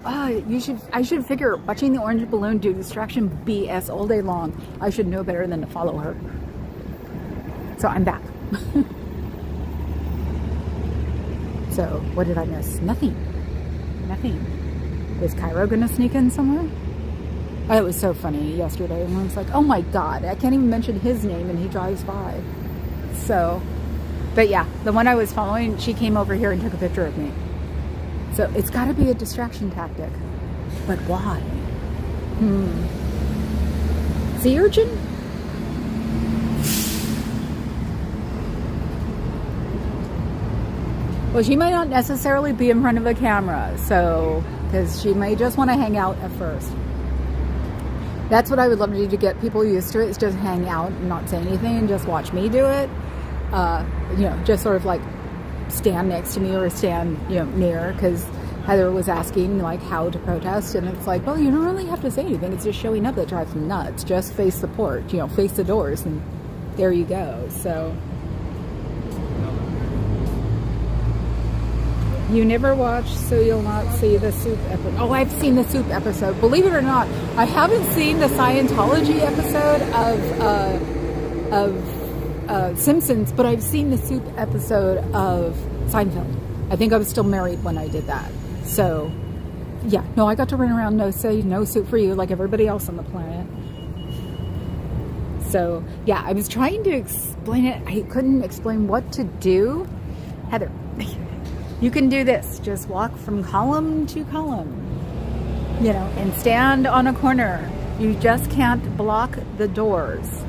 I should figure watching the orange balloon do distraction BS all day long. I should know better than to follow her. So I'm back. So what did I miss? Nothing. Is Cairo gonna sneak in somewhere? Oh, it was so funny yesterday. And I was like, oh my God, I can't even mention his name and he drives by. So, but yeah, the one I was following, she came over here and took a picture of me. So it's got to be a distraction tactic. But why? Sea urchin? Well, she might not necessarily be in front of a camera, so, because she may just want to hang out at first. That's what I would love to do to get people used to it, is just hang out and not say anything and just watch me do it. You know, just sort of like stand next to me or stand, you know, near, because Heather was asking like how to protest, and it's like, well, you don't really have to say anything. It's just showing up that drives me nuts. Just face the porch, you know, face the doors, and there you go. So you never watch, so you'll not see the soup episode. Oh, I've seen the soup episode. Believe it or not, I haven't seen the Scientology episode of Simpsons, but I've seen the soup episode of Seinfeld. I think I was still married when I did that. So, yeah, no, I got to run around no soup for you like everybody else on the planet. So, yeah, I was trying to explain it. I couldn't explain what to do. Heather, you can do this. Just walk from column to column, you know, and stand on a corner. You just can't block the doors.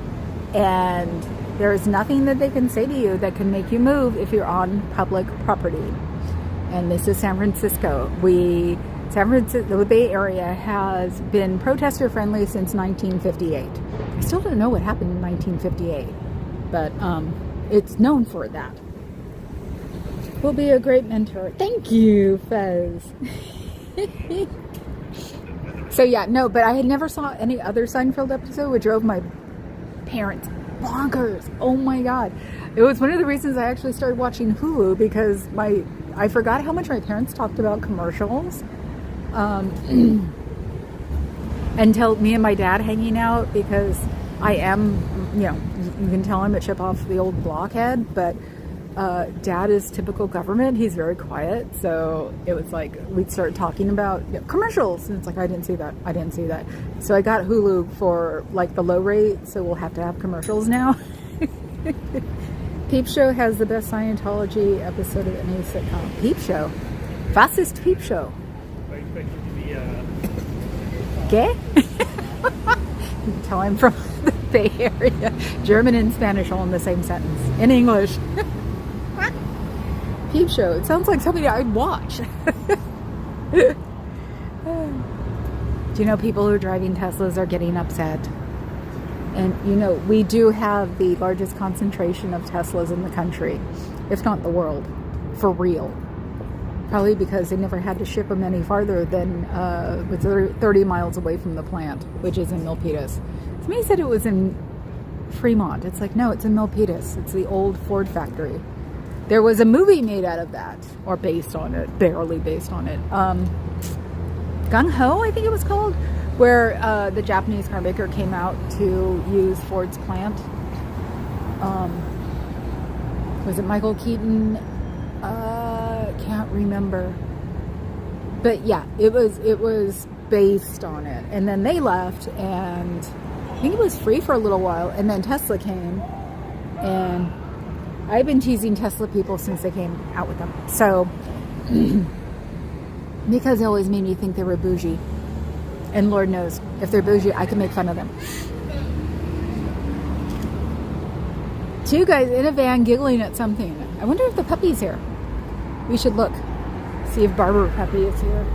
And there's nothing that they can say to you that can make you move if you're on public property. And this is San Francisco. San Francisco, the Bay Area, has been protester friendly since 1958. I still don't know what happened in 1958, but it's known for that. Will be a great mentor. Thank you, Fez. So yeah, no, but I had never saw any other Seinfeld episode, which drove my parents bonkers. Oh my God. It was one of the reasons I actually started watching Hulu, because I forgot how much my parents talked about commercials. Until me and my dad hanging out, because I am, you can tell I'm a chip off the old blockhead, but Dad is typical government. He's very quiet. So it was like we'd start talking about commercials, and it's like, I didn't see that. So I got Hulu for like the low rate, so we'll have to have commercials now. Peep Show has the best Scientology episode of any sitcom. Peep Show. Fastest Peep Show. Gay? You can tell I'm from the Bay Area. German and Spanish all in the same sentence. In English. Peep Show. It sounds like something I'd watch. Do you know people who are driving Teslas are getting upset? And we do have the largest concentration of Teslas in the country, if not the world, for real. Probably because they never had to ship them any farther than 30 miles away from the plant, which is in Milpitas. Somebody said it was in Fremont. It's like, no, it's in Milpitas. It's the old Ford factory. There was a movie made out of that, or based on it, barely based on it. Gung Ho, I think it was called, where the Japanese car maker came out to use Ford's plant. Was it Michael Keaton? Can't remember. But yeah, it was based on it. And then they left, and I think it was free for a little while, and then Tesla came, and I've been teasing Tesla people since they came out with them. So, because they always made me think they were bougie. And Lord knows, if they're bougie, I can make fun of them. Two guys in a van giggling at something. I wonder if the puppy's here. We should look. See if Barbara Puppy is here.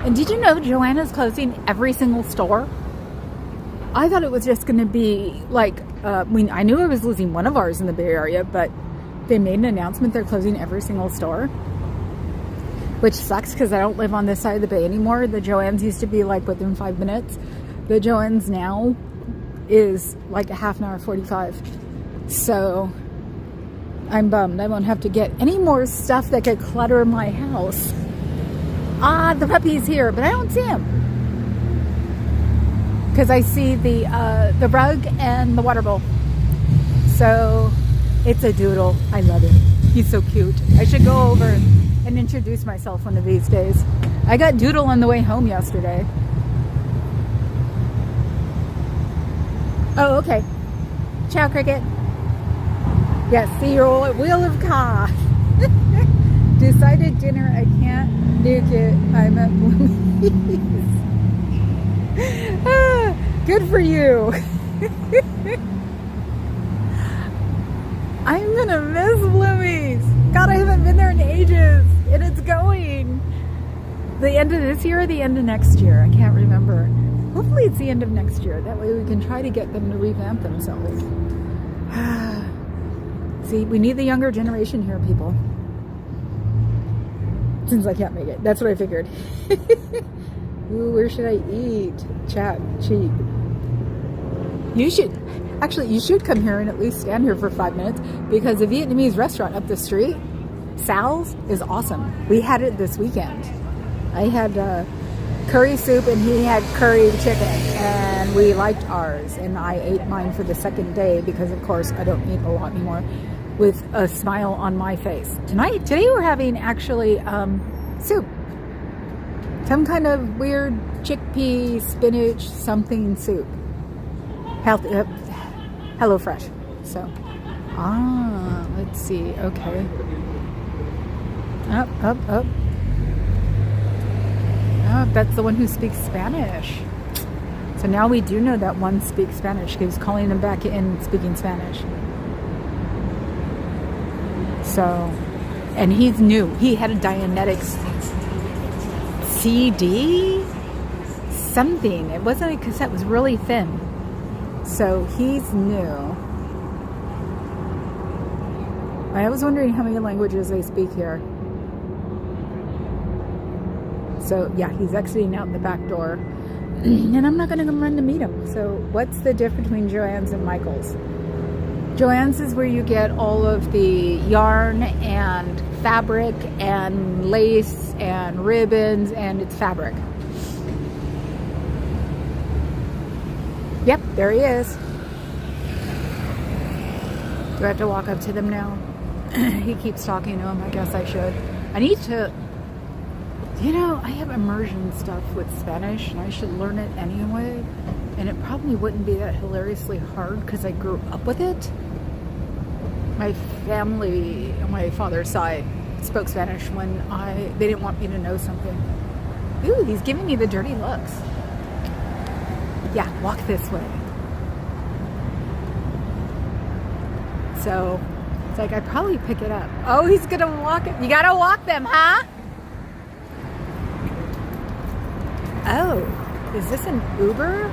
And did you know Joanna's closing every single store? I thought it was just going to be like, I knew I was losing one of ours in the Bay Area, but they made an announcement they're closing every single store. Which sucks because I don't live on this side of the bay anymore. The Joann's used to be like within 5 minutes. The Joann's now is like a half an hour, 45. So I'm bummed. I won't have to get any more stuff that could clutter my house. Ah, the puppy's here, but I don't see him. Because I see the rug and the water bowl. So it's a doodle. I love him. He's so cute. I should go over and introduce myself one of these days. I got Doodle on the way home yesterday. Oh, okay. Ciao, Cricket. Yes, see your wheel of car. Decided dinner, I can't nuke it. I'm at Bloomie's. Good for you. I'm gonna miss Bloomie's. God, I haven't been there in ages. And it's going. The end of this year or the end of next year? I can't remember. Hopefully it's the end of next year. That way we can try to get them to revamp themselves. See, we need the younger generation here, people. Since I can't make it. That's what I figured. Ooh, where should I eat? Chat, cheap. You should come here and at least stand here for 5 minutes, because the Vietnamese restaurant up the street, Sal's, is awesome. We had it this weekend. I had curry soup and he had curry chicken, and we liked ours, and I ate mine for the second day because of course I don't eat a lot anymore, with a smile on my face. Today we're having actually soup. Some kind of weird chickpea, spinach, something soup. Hello Fresh. So, let's see. Okay. Up. Oh, that's the one who speaks Spanish. So now we do know that one speaks Spanish. He was calling him back in speaking Spanish. So, and he's new. He had a Dianetics CD? Something. It wasn't a cassette. It was really thin. So he's new. I was wondering how many languages they speak here. So yeah, he's exiting out the back door. And I'm not going to run to meet him. So what's the difference between Joann's and Michael's? Joann's is where you get all of the yarn and fabric and lace and ribbons, and it's fabric. Yep, there he is. Do I have to walk up to them now? He keeps talking to him. I guess I should. I need to... You know, I have immersion stuff with Spanish, and I should learn it anyway. And it probably wouldn't be that hilariously hard because I grew up with it. My family, on my father's side, spoke Spanish when they didn't want me to know something. Ooh, he's giving me the dirty looks. Yeah, walk this way. So, it's like I'd probably pick it up. Oh, he's gonna walk it. You gotta walk them, huh? Oh, is this an Uber?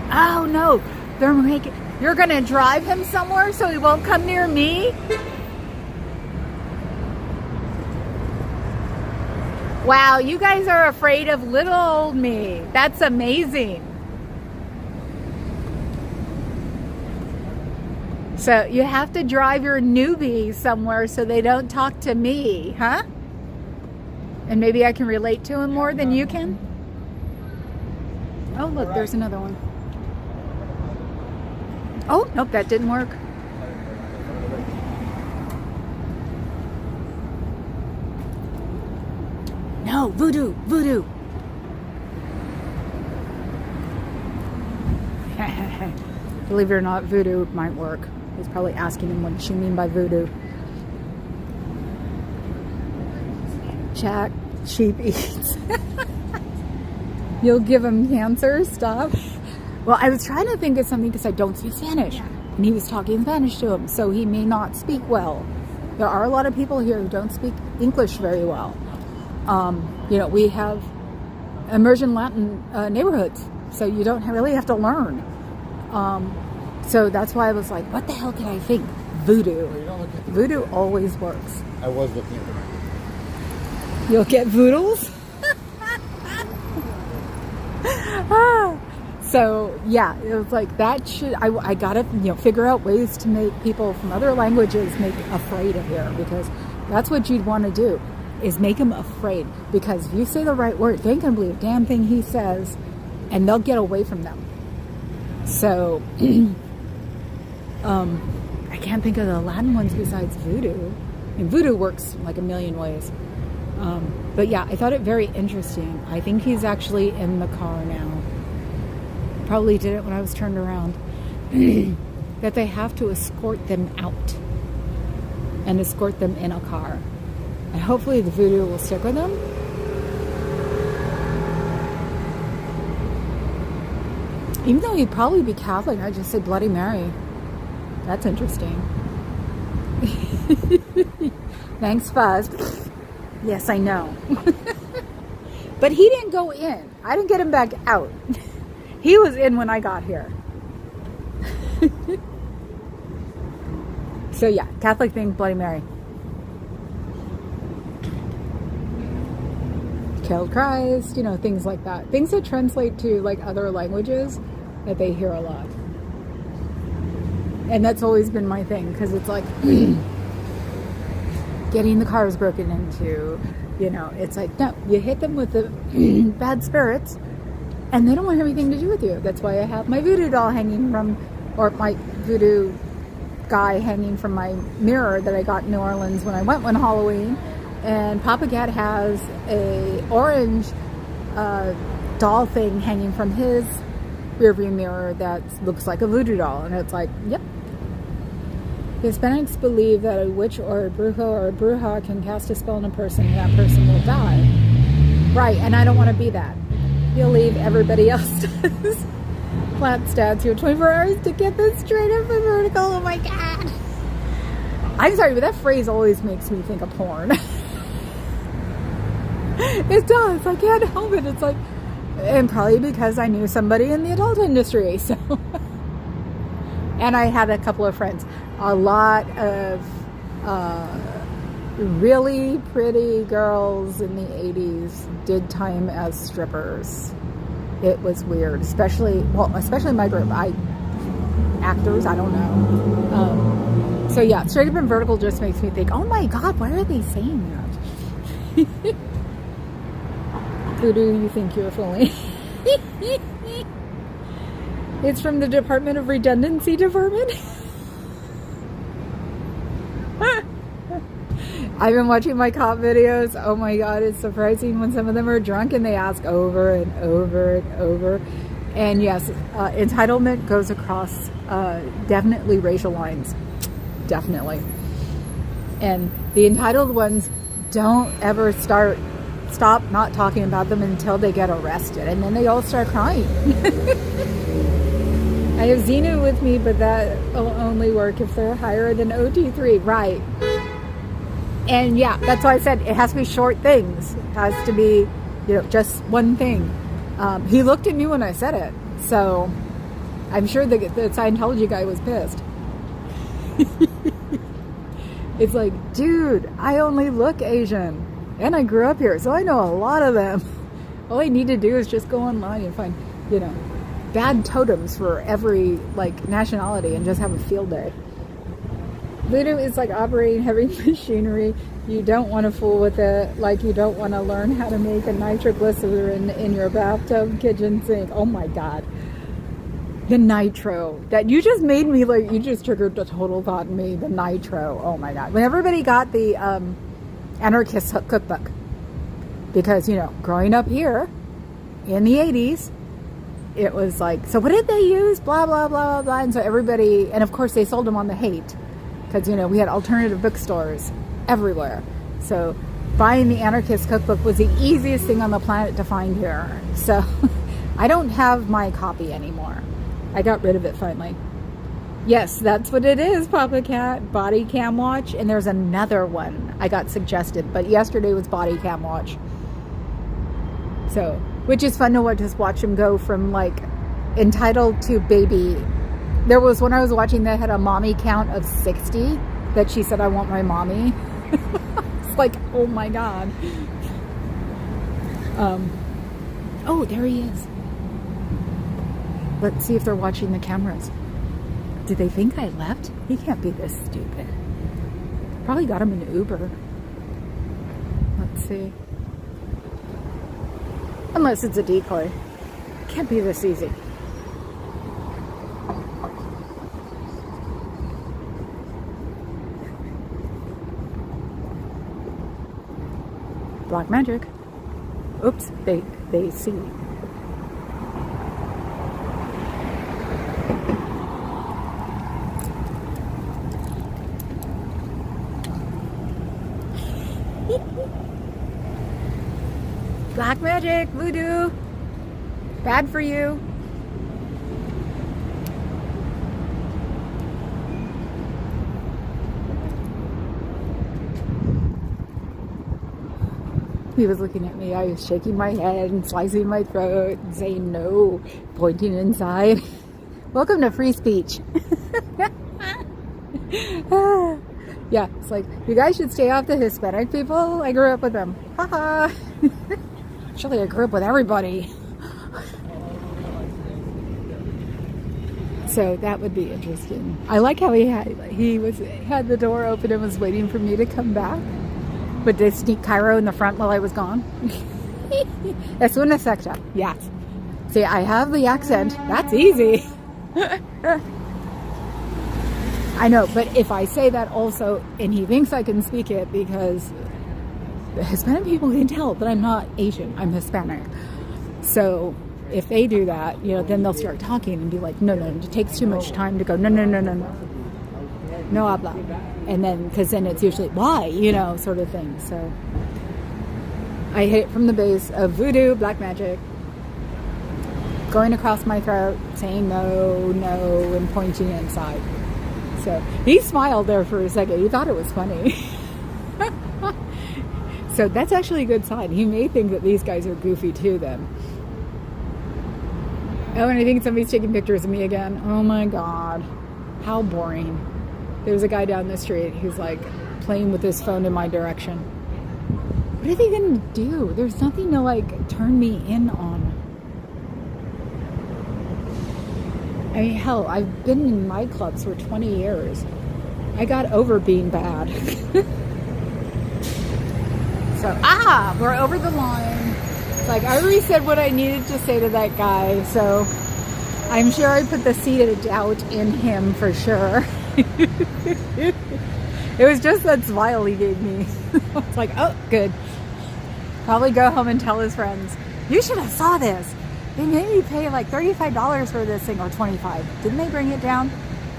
Oh no, they're making... You're gonna drive him somewhere so he won't come near me? Wow, you guys are afraid of little old me. That's amazing. So you have to drive your newbie somewhere so they don't talk to me, huh? And maybe I can relate to him more than you can? Oh, look, there's another one. Oh, nope, that didn't work. No, voodoo, voodoo. Believe it or not, voodoo might work. He's probably asking him what she mean by voodoo. Jack, sheep eats. You'll give him cancer stuff. Well, I was trying to think of something because I don't speak Spanish. And he was talking Spanish to him, so he may not speak well. There are a lot of people here who don't speak English very well. You know, we have immersion Latin neighborhoods, so you don't really have to learn. So that's why I was like, what the hell can I think? Voodoo. Voodoo always works. I was looking at it. You'll get voodools? So yeah, it was like that should I gotta figure out ways to make people from other languages make afraid of here, because that's what you'd want to do, is make them afraid, because if you say the right word, they ain't gonna believe a damn thing he says, and they'll get away from them. So I can't think of the Latin ones besides voodoo. And voodoo works like a million ways. But yeah, I thought it very interesting. I think he's actually in the car now. Probably did it when I was turned around. That they have to escort them out and escort them in a car. And hopefully the voodoo will stick with them. Even though he'd probably be Catholic, I'd just say Bloody Mary. That's interesting. Thanks, Fuzz. Yes, I know. But he didn't go in. I didn't get him back out. He was in when I got here. So yeah, Catholic thing, Bloody Mary. Killed Christ, things like that. Things that translate to like other languages that they hear a lot. And that's always been my thing, because it's like getting the cars broken into, it's like, no, you hit them with the bad spirits and they don't want anything to do with you. That's why I have my voodoo doll hanging from, or my voodoo guy hanging from my mirror that I got in New Orleans when I went one Halloween. And Papa Cat has a orange doll thing hanging from his rearview mirror that looks like a voodoo doll. And it's like, yep. Hispanics believe that a witch or a brujo or a bruja can cast a spell on a person and that person will die. Right, and I don't want to be that. You'll leave, everybody else does. Flat stats here, 24 hours to get this straight up and vertical. Oh my God. I'm sorry, but that phrase always makes me think of porn. It does. I can't help it. It's like, and probably because I knew somebody in the adult industry. So, and I had a couple of friends. A lot of really pretty girls in the 80s did time as strippers. It was weird, especially my group. Actors, I don't know. So yeah, straight up and vertical just makes me think, oh my God, why are they saying that? Who do you think you're fooling? It's from the Department of Redundancy Department. I've been watching my cop videos. Oh my God, it's surprising when some of them are drunk and they ask over and over and over. And yes, entitlement goes across definitely racial lines. Definitely. And the entitled ones don't ever stop not talking about them until they get arrested. And then they all start crying. I have Xenu with me, but that will only work if they're higher than OT3. Right. And yeah, that's why I said it has to be short things. It has to be, just one thing. He looked at me when I said it. So I'm sure the Scientology guy was pissed. It's like, dude, I only look Asian. And I grew up here, so I know a lot of them. All I need to do is just go online and find, bad totems for every, nationality and just have a field day. Voodoo is like operating heavy machinery. You don't want to fool with it. Like you don't want to learn how to make a nitroglycerin in your bathtub kitchen sink. Oh my God. The nitro. That you just made me you just triggered a total thought in me. The nitro. Oh my God. When everybody got the anarchist cookbook. Because, growing up here in the 80s, it was like, so what did they use? Blah, blah, blah, blah, blah. And so everybody, and of course they sold them on the hate. Because, we had alternative bookstores everywhere. So buying the Anarchist Cookbook was the easiest thing on the planet to find here. So I don't have my copy anymore. I got rid of it finally. Yes, that's what it is, Papa Cat. Body Cam Watch. And there's another one I got suggested. But yesterday was Body Cam Watch. So, which is fun to just watch him go from entitled to baby. There was one I was watching that had a mommy count of 60 that she said, I want my mommy. It's like, oh my God. Oh, there he is. Let's see if they're watching the cameras. Did they think I left? He can't be this stupid. Probably got him an Uber. Let's see. Unless it's a decoy. Can't be this easy. Black magic. Oops, they see. Black magic, voodoo. Bad for you. He was looking at me. I was shaking my head and slicing my throat and saying no, pointing inside. Welcome to free speech. Yeah, it's like, you guys should stay off the Hispanic people. I grew up with them. Haha. Actually, I grew up with everybody. So that would be interesting. I like how he had the door open and was waiting for me to come back. But did sneak Cairo in the front while I was gone? Es una secta. Yes. See, I have the accent. That's easy. I know, but if I say that also, and he thinks I can speak it because the Hispanic people can tell that I'm not Asian, I'm Hispanic. So if they do that, then they'll start talking and be like, no, it takes too much time to go, no. No habla. And then, because then it's usually, why, sort of thing. So I hit it from the base of voodoo, black magic, going across my throat, saying no, and pointing inside. So he smiled there for a second. He thought it was funny. So that's actually a good sign. He may think that these guys are goofy too then. Oh, and I think somebody's taking pictures of me again. Oh my God. How boring. There's a guy down the street who's like playing with his phone in my direction. What are they gonna do? There's nothing to like turn me in on. I mean, hell, I've been in nightclubs for 20 years. I got over being bad. So, we're over the line. It's like, I already said what I needed to say to that guy, so I'm sure I put the seed of doubt in him for sure. It was just that smile he gave me. It's like, oh, good. Probably go home and tell his friends, you should have saw this. They made me pay like $35 for this thing, or $25. Didn't they bring it down?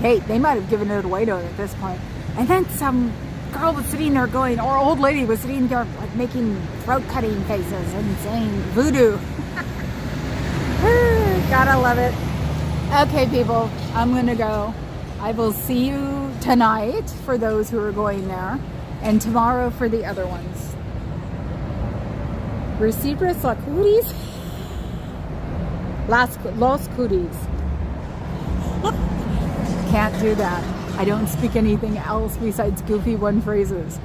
Hey, they might have given it away to him at this point. And then some girl was sitting there going, or old lady was sitting there like making throat cutting faces and saying voodoo. Gotta love it. Okay, people, I'm gonna go. I will see you tonight for those who are going there, and tomorrow for the other ones. Recibres la cuties? Los cuties. Can't do that. I don't speak anything else besides goofy one phrases.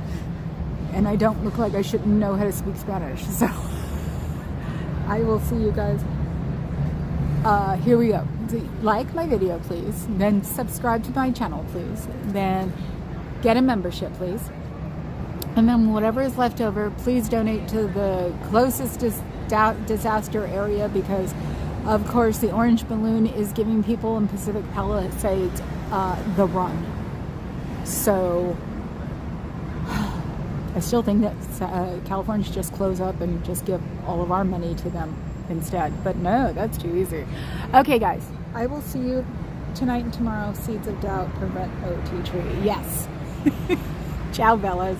And I don't look like I shouldn't know how to speak Spanish. So I will see you guys. Here we go. Like my video, please. Then subscribe to my channel, please. Then get a membership, please. And then whatever is left over, please donate to the closest disaster area, because of course the orange balloon is giving people in Pacific Palisades the run. So I still think that California should just close up and just give all of our money to them instead. But no, that's too easy. Okay, guys, I will see you tonight and tomorrow. Seeds of Doubt prevent OT tree. Yes. Ciao, Bellas.